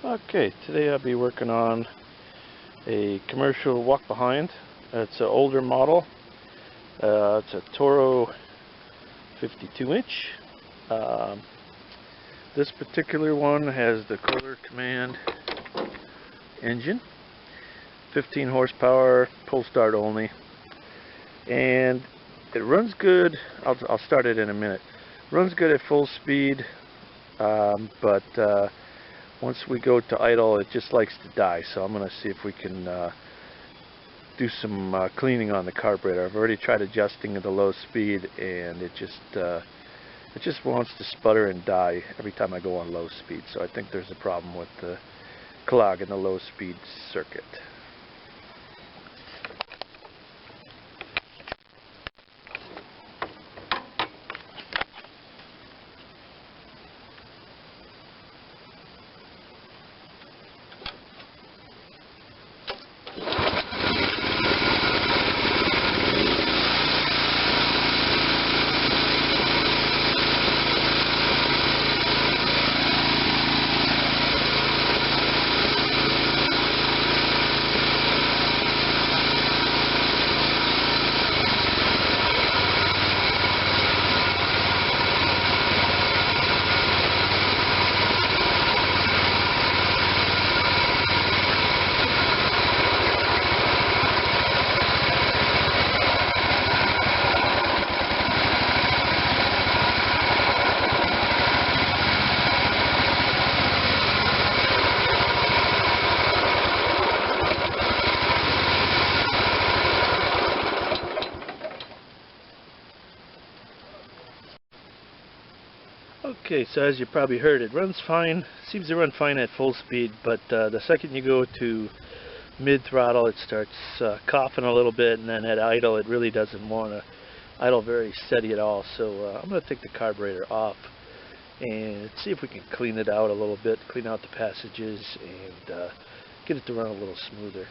Okay, today I'll be working on a commercial walk behind. It's an older model. It's a Toro 52-inch. This particular one has the Kohler Command engine, 15 horsepower, pull start only, and it runs good. I'll start it in a minute. Runs good at full speed, but once we go to idle, it just likes to die. So I'm going to see if we can do some cleaning on the carburetor. I've already tried adjusting the low speed, and it just wants to sputter and die every time I go on low speed. So I think there's a problem with the clog in the low speed circuit. Okay, so as you probably heard, it runs fine. Seems to run fine at full speed, but the second you go to mid-throttle, it starts coughing a little bit, and then at idle, it really doesn't want to idle very steady at all. So I'm going to take the carburetor off and see if we can clean it out a little bit, clean out the passages, and get it to run a little smoother.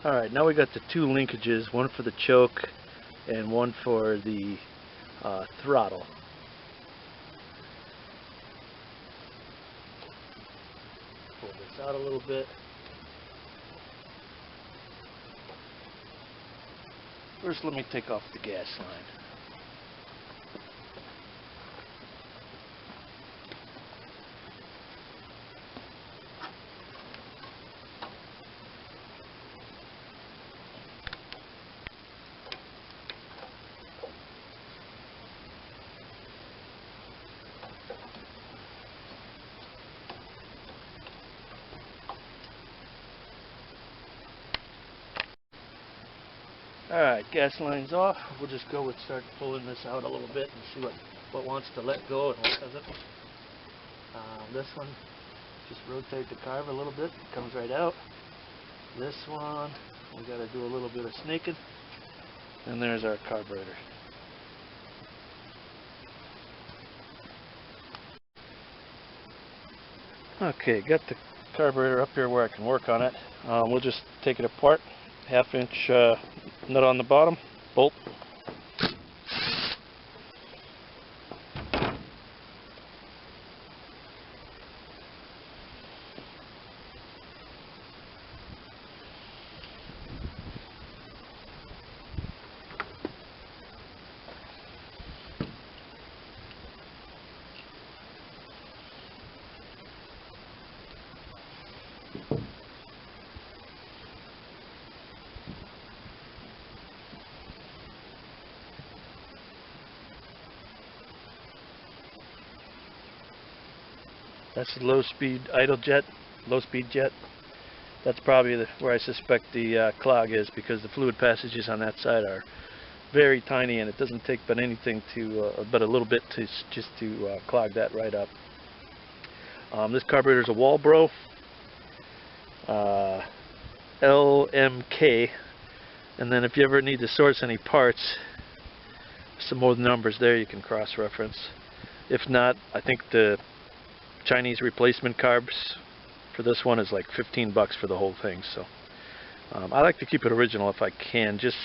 Alright, now we got the two linkages, one for the choke and one for the throttle. Pull this out a little bit. First, let me take off the gas line. Alright, gas line's off. We'll just go and start pulling this out a little bit and see what wants to let go and what doesn't. This one, just rotate the carb a little bit, it comes right out. This one, we got to do a little bit of snaking. And there's our carburetor. Okay, got the carburetor up here where I can work on it. We'll just take it apart. 1/2 inch nut on the bottom, bolt. That's the low speed idle jet, low speed jet. That's probably where I suspect the clog is, because the fluid passages on that side are very tiny, and it doesn't take but anything to, but a little bit to just to clog that right up. This carburetor is a Walbro LMK, and then if you ever need to source any parts, some more numbers there you can cross-reference. If not, I think the Chinese replacement carbs for this one is like 15 bucks for the whole thing. So I like to keep it original if I can, just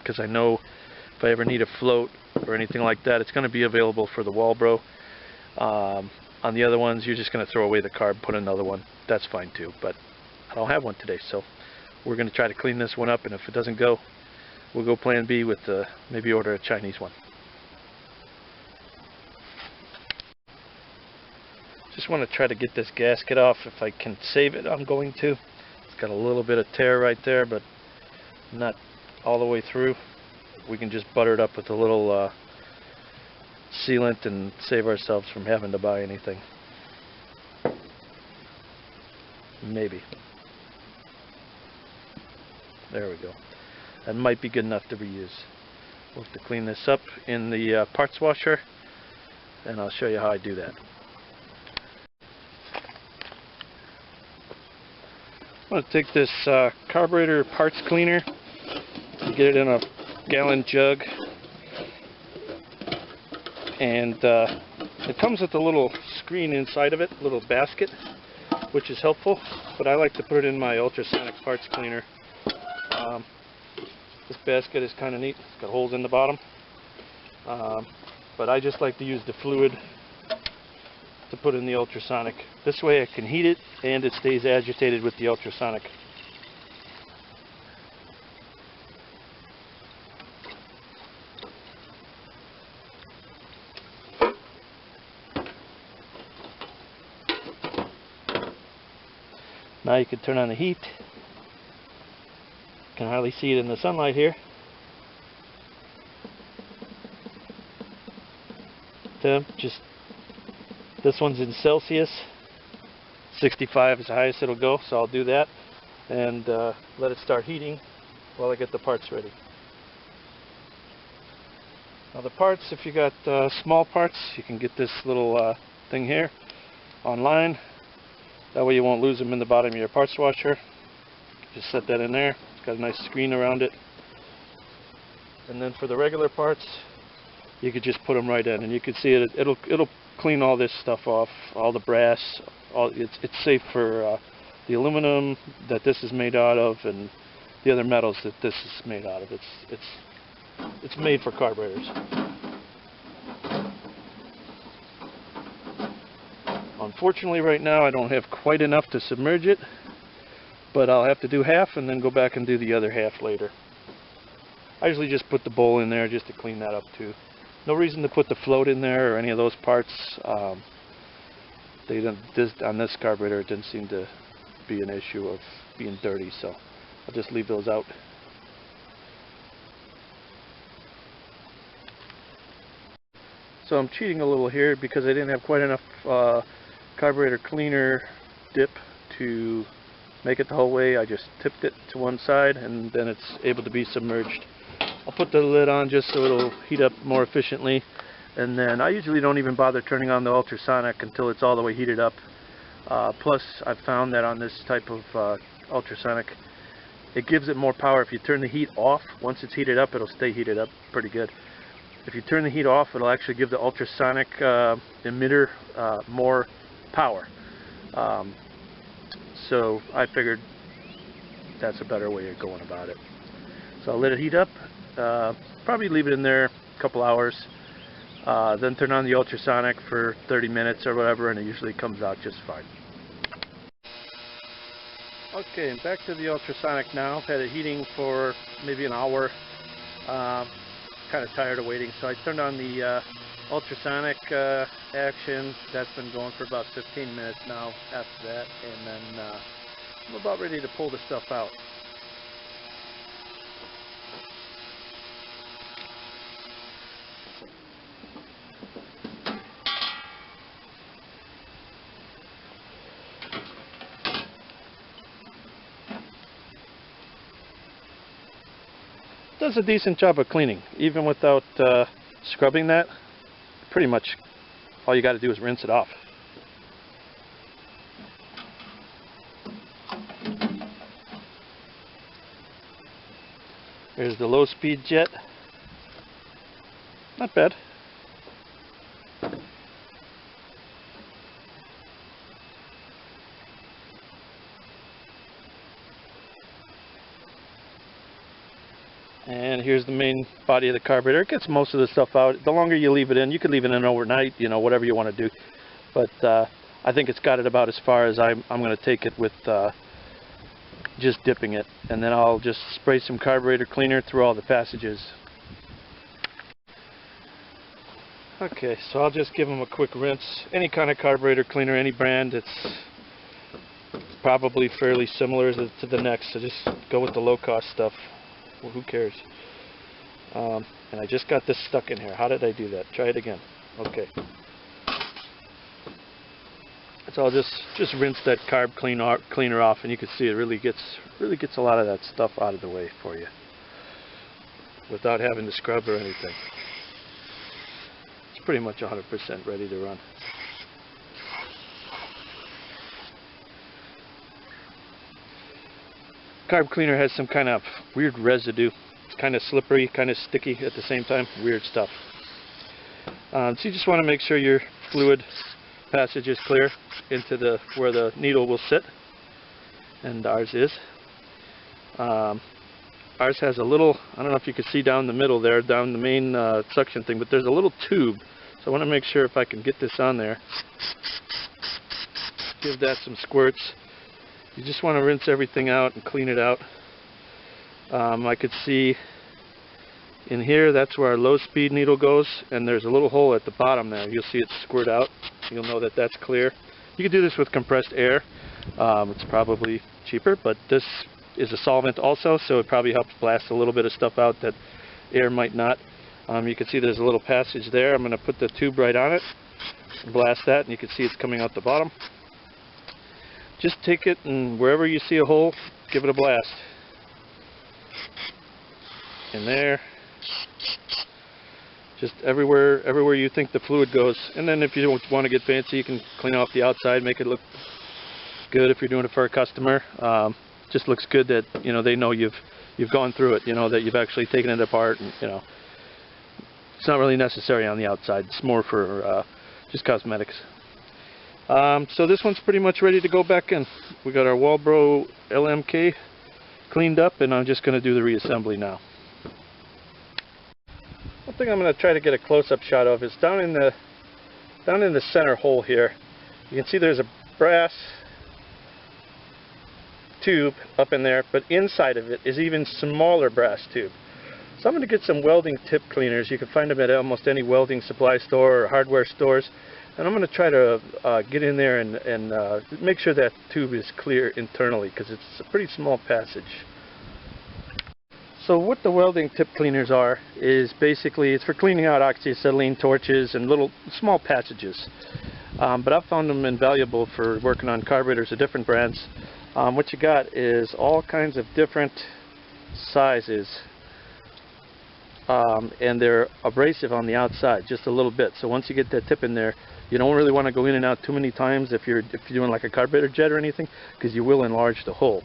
because I know if I ever need a float or anything like that, it's going to be available for the Walbro. On the other ones, you're just going to throw away the carb, put another one. That's fine too, but I don't have one today, so we're going to try to clean this one up, and if it doesn't go, we'll go plan B with maybe order a Chinese one. Just want to try to get this gasket off. If I can save it, I'm going to. It's got a little bit of tear right there, but not all the way through. We can just butter it up with a little sealant and save ourselves from having to buy anything. Maybe. There we go. That might be good enough to reuse. We'll have to clean this up in the parts washer, and I'll show you how I do that. I'm going to take this carburetor parts cleaner, get it in a gallon jug, and it comes with a little screen inside of it, a little basket, which is helpful, but I like to put it in my ultrasonic parts cleaner. This basket is kind of neat. It's got holes in the bottom, but I just like to use the fluid to put in the ultrasonic. This way I can heat it and it stays agitated with the ultrasonic. Now you can turn on the heat. You can hardly see it in the sunlight here. Temp, just this one's in Celsius. 65 is the highest it'll go, so I'll do that and let it start heating while I get the parts ready. Now the parts, if you got small parts, you can get this little thing here online. That way you won't lose them in the bottom of your parts washer. Just set that in there. It's got a nice screen around it. And then for the regular parts, you could just put them right in, and you can see it. It'll clean all this stuff off, all the brass. It's safe for the aluminum that this is made out of, and the other metals that this is made out of. It's made for carburetors. Unfortunately, right now I don't have quite enough to submerge it, but I'll have to do half and then go back and do the other half later. I usually just put the bowl in there just to clean that up too. No reason to put the float in there or any of those parts. On this carburetor, it didn't seem to be an issue of being dirty, so I'll just leave those out. So I'm cheating a little here because I didn't have quite enough carburetor cleaner dip to make it the whole way. I just tipped it to one side and then it's able to be submerged. I'll put the lid on just so it'll heat up more efficiently, and then I usually don't even bother turning on the ultrasonic until it's all the way heated up. Plus I've found that on this type of ultrasonic, it gives it more power. If you turn the heat off, once it's heated up, it'll stay heated up pretty good. If you turn the heat off, it'll actually give the ultrasonic emitter more power. So I figured that's a better way of going about it. So I'll let it heat up, probably leave it in there a couple hours, then turn on the ultrasonic for 30 minutes or whatever, and it usually comes out just fine. Okay, and back to the ultrasonic now. I've had it heating for maybe an hour. Kind of tired of waiting, so I turned on the ultrasonic action. That's been going for about 15 minutes now after that, and then I'm about ready to pull the stuff out. does a decent job of cleaning, even without scrubbing that. Pretty much all you got to do is rinse it off. There's the low speed jet. Not bad. And here's the main body of the carburetor. It gets most of the stuff out. The longer you leave it in, you can leave it in overnight, you know, whatever you want to do. But I think it's got it about as far as I'm going to take it with just dipping it. And then I'll just spray some carburetor cleaner through all the passages. Okay, so I'll just give them a quick rinse. Any kind of carburetor cleaner, any brand, it's probably fairly similar to the next. So just go with the low-cost stuff. Well, who cares? And I just got this stuck in here. How did I do that? Try it again. Okay. So I'll just rinse that carb cleaner off, and you can see it really gets a lot of that stuff out of the way for you without having to scrub or anything. It's pretty much 100% ready to run. Carb cleaner has some kind of weird residue. It's kind of slippery, kind of sticky at the same time. Weird stuff. So you just want to make sure your fluid passage is clear into where the needle will sit, and ours is. Ours has a little, I don't know if you can see down the middle there, down the main suction thing, but there's a little tube. So I want to make sure if I can get this on there. Give that some squirts. You just want to rinse everything out and clean it out. I could see in here, that's where our low speed needle goes, and there's a little hole at the bottom there. You'll see it squirt out. You'll know that that's clear. You can do this with compressed air. It's probably cheaper, but this is a solvent also, so it probably helps blast a little bit of stuff out that air might not. You can see there's a little passage there. I'm going to put the tube right on it, blast that, and you can see it's coming out the bottom. Just take it, and wherever you see a hole, give it a blast. In there. Just everywhere you think the fluid goes. And then if you don't want to get fancy, you can clean off the outside, make it look good if you're doing it for a customer. Just looks good that, you know, they know you've gone through it, you know, that you've actually taken it apart, and, you know, it's not really necessary on the outside. It's more for just cosmetics. So this one's pretty much ready to go back in. We got our Walbro LMK cleaned up, and I'm just going to do the reassembly now. One thing I'm going to try to get a close-up shot of is down in the center hole here. You can see there's a brass tube up in there, but inside of it is even smaller brass tube. So I'm going to get some welding tip cleaners. You can find them at almost any welding supply store or hardware stores. And I'm going to try to get in there and make sure that tube is clear internally, because it's a pretty small passage. So what the welding tip cleaners are is basically it's for cleaning out oxyacetylene torches and little small passages. But I've found them invaluable for working on carburetors of different brands. What you got is all kinds of different sizes. And they're abrasive on the outside just a little bit. So once you get that tip in there, you don't really want to go in and out too many times if you're doing like a carburetor jet or anything, because you will enlarge the hole.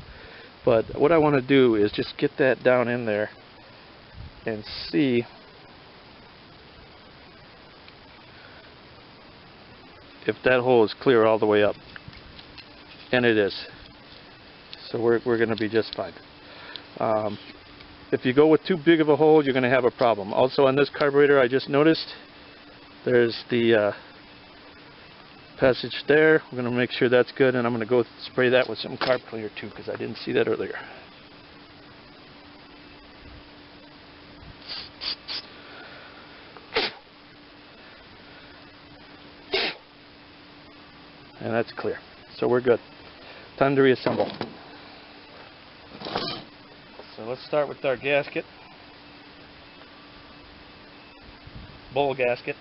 But what I want to do is just get that down in there and see if that hole is clear all the way up. And it is. So we're going to be just fine. If you go with too big of a hole, you're going to have a problem. Also on this carburetor, I just noticed there's the passage there. We're going to make sure that's good, and I'm going to go spray that with some carb cleaner too, because I didn't see that earlier. And that's clear. So we're good. Time to reassemble. So let's start with our gasket. Bowl gasket.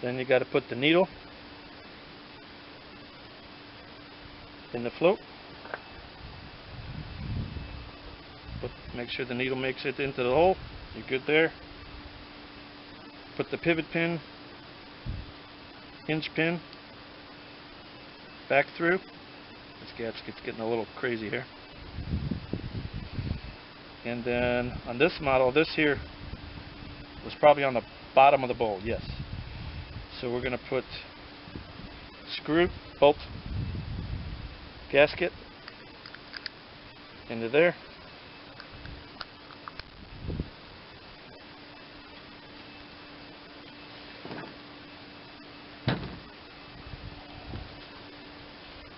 Then you got to put the needle in the float. Make sure the needle makes it into the hole. You're good there. Put the pivot pin, hinge pin back through. This gasket's getting a little crazy here. And then on this model, this here was probably on the bottom of the bowl, yes. So we're going to put screw, bolt, gasket into there.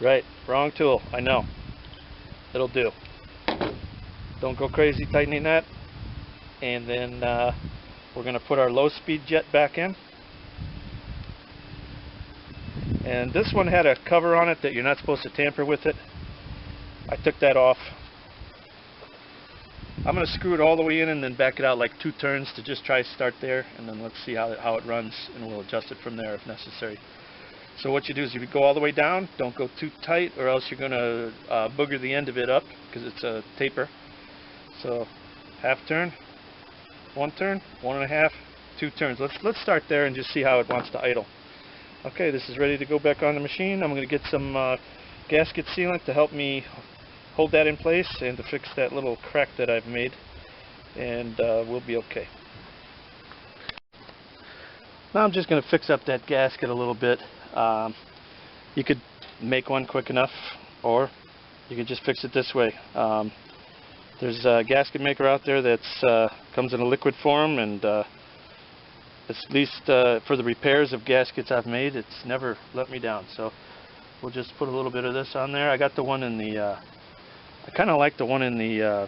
Right, wrong tool, I know. It'll do. Don't go crazy tightening that. And then we're going to put our low speed jet back in. And this one had a cover on it that you're not supposed to tamper with it. I took that off. I'm going to screw it all the way in and then back it out like 2 turns to just try to start there, and then let's see how it runs, and we'll adjust it from there if necessary. So what you do is you go all the way down, don't go too tight or else you're going to booger the end of it up because it's a taper. So half turn, 1 turn, 1.5, 2 turns. Let's start there and just see how it wants to idle. Okay, this is ready to go back on the machine. I'm going to get some gasket sealant to help me hold that in place and to fix that little crack that I've made, and we'll be okay. Now I'm just going to fix up that gasket a little bit. You could make one quick enough, or you could just fix it this way. There's a gasket maker out there that's comes in a liquid form, and at least for the repairs of gaskets I've made, it's never let me down. So we'll just put a little bit of this on there. I got the one in the I kind of like the one in the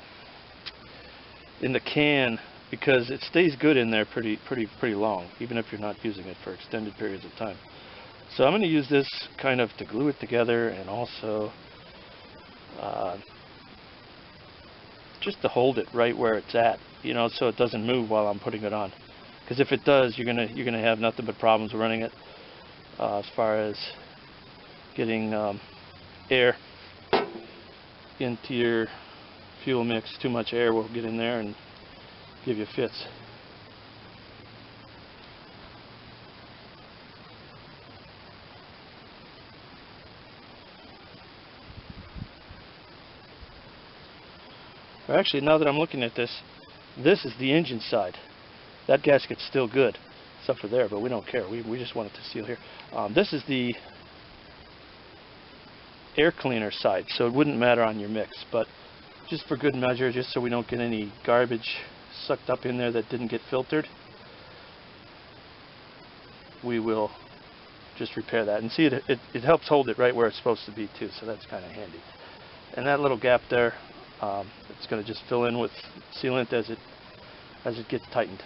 can because it stays good in there pretty long, even if you're not using it for extended periods of time. So I'm going to use this kind of to glue it together, and also just to hold it right where it's at, you know, so it doesn't move while I'm putting it on. Because if it does, you're gonna have nothing but problems running it as far as getting air into your fuel mix. Too much air will get in there and give you fits. Actually, now that I'm looking at this, this is the engine side. That gasket's still good, except for there, but we don't care. We just want it to seal here. This is the air cleaner side, so it wouldn't matter on your mix, but just for good measure, just so we don't get any garbage sucked up in there that didn't get filtered, we will just repair that. And see, it helps hold it right where it's supposed to be too, so that's kind of handy. And that little gap there, it's going to just fill in with sealant as it gets tightened.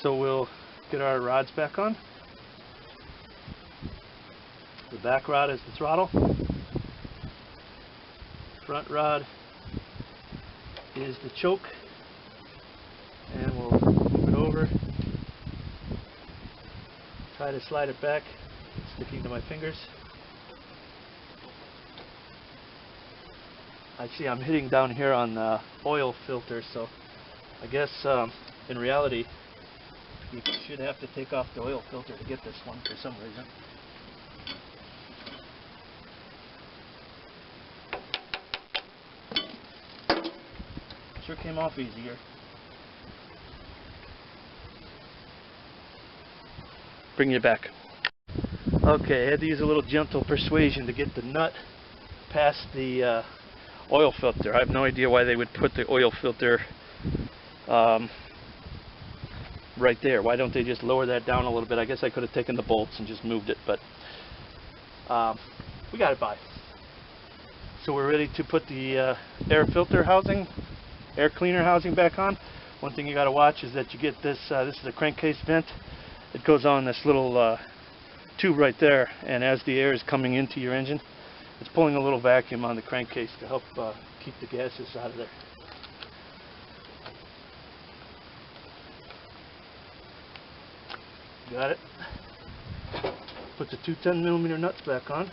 So we'll get our rods back on. The back rod is the throttle. Front rod is the choke. And we'll move it over. Try to slide it back. It's sticking to my fingers. I see I'm hitting down here on the oil filter, so I guess in reality you should have to take off the oil filter to get this one for some reason. Sure came off easier. Bring you back. Okay, I had to use a little gentle persuasion to get the nut past the oil filter. I have no idea why they would put the oil filter right there. Why don't they just lower that down a little bit? I guess I could have taken the bolts and just moved it, but we got it by. So we're ready to put the air filter housing, air cleaner housing back on. One thing you got to watch is that you get this, this is a crankcase vent. It goes on this little tube right there, and as the air is coming into your engine, it's pulling a little vacuum on the crankcase to help keep the gases out of there. Got it. Put the two 10mm nuts back on.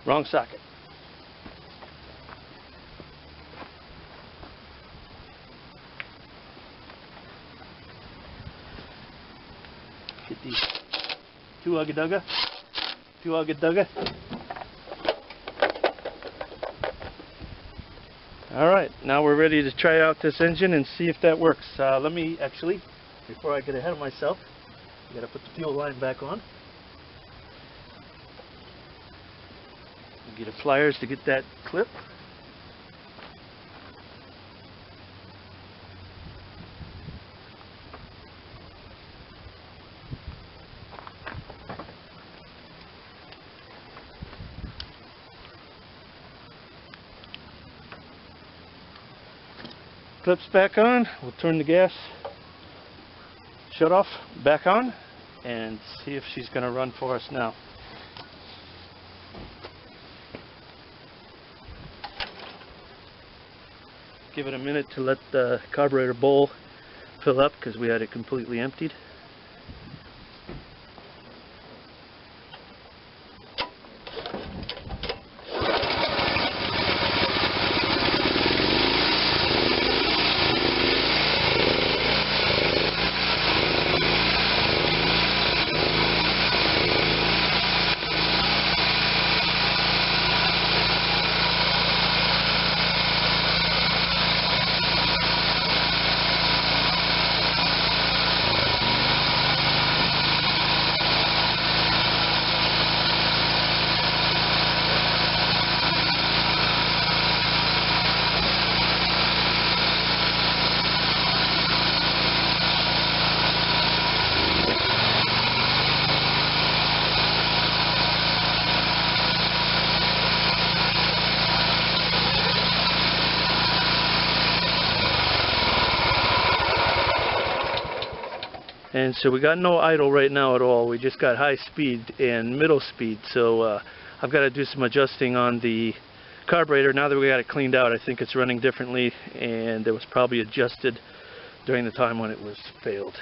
Wrong socket. Get these two ugga dugga. Alright, now we're ready to try out this engine and see if that works. Let me actually, before I get ahead of myself, I gotta put the fuel line back on. Get the pliers to get that clip. Clips back on. We'll turn the gas shut off back on and see if she's going to run for us now. Give it a minute to let the carburetor bowl fill up because we had it completely emptied. And so we got no idle right now at all. We just got high speed and middle speed. So I've got to do some adjusting on the carburetor. Now that we got it cleaned out, I think it's running differently, and it was probably adjusted during the time when it was failed.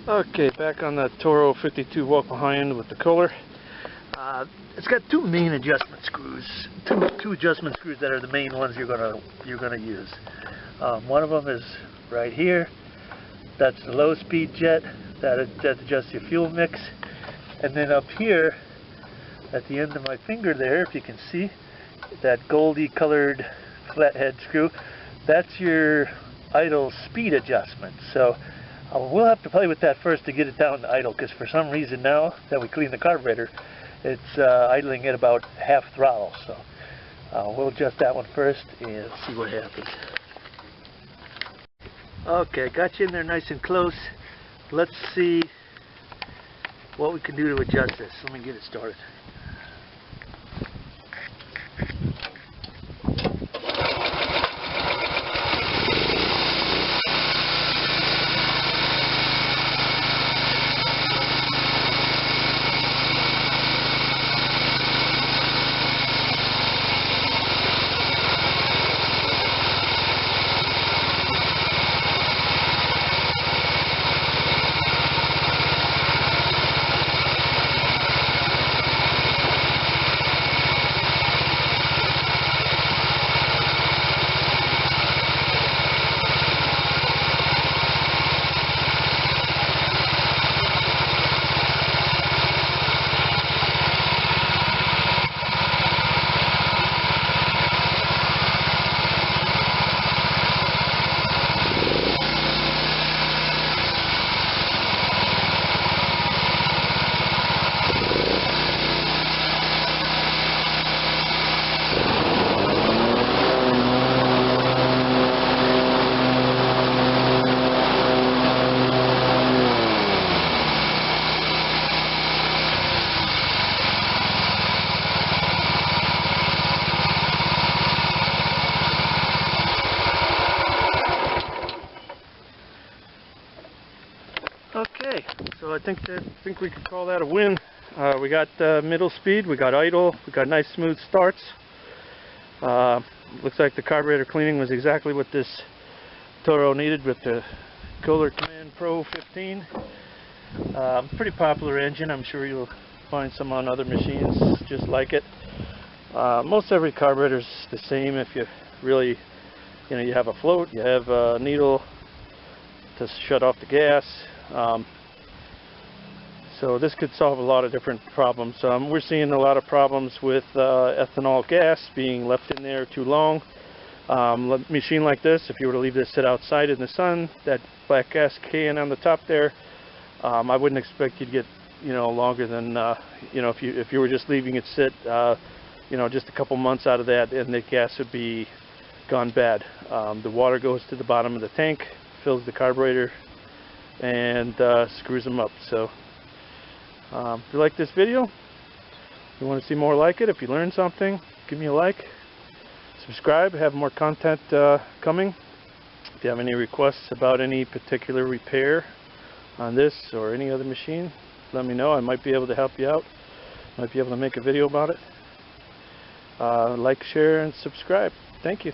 Okay, back on the Toro 52 walk behind with the Kohler. It's got two main adjustment screws, two adjustment screws that are the main ones you're gonna use. One of them is right here. That's the low speed jet that adjusts your fuel mix, and then up here at the end of my finger there, if you can see that goldy colored flathead screw, that's your idle speed adjustment. So we'll have to play with that first to get it down to idle, because for some reason now that we clean the carburetor, it's idling at about half throttle. So we'll adjust that one first and see what happens. Okay, got you in there nice and close. Let's see what we can do to adjust this. Let me get it started. So I think we could call that a win. We got middle speed, we got idle, we got nice smooth starts. Looks like the carburetor cleaning was exactly what this Toro needed with the Kohler Command Pro 15. Pretty popular engine. I'm sure you'll find some on other machines just like it. Most every carburetor is the same. If you really, you have a float, you have a needle to shut off the gas. So this could solve a lot of different problems. We're seeing a lot of problems with ethanol gas being left in there too long. A machine like this, if you were to leave this sit outside in the sun, that black gas can on the top there, I wouldn't expect you to get longer than if you were just leaving it sit just a couple months out of that, and the gas would be gone bad. The water goes to the bottom of the tank, fills the carburetor, and screws them up. So if you like this video, you want to see more like it, if you learned something, give me a like, subscribe, have more content coming. If you have any requests about any particular repair on this or any other machine, let me know. I might be able to help you out. Might be able to make a video about it. Like, share, and subscribe. Thank you.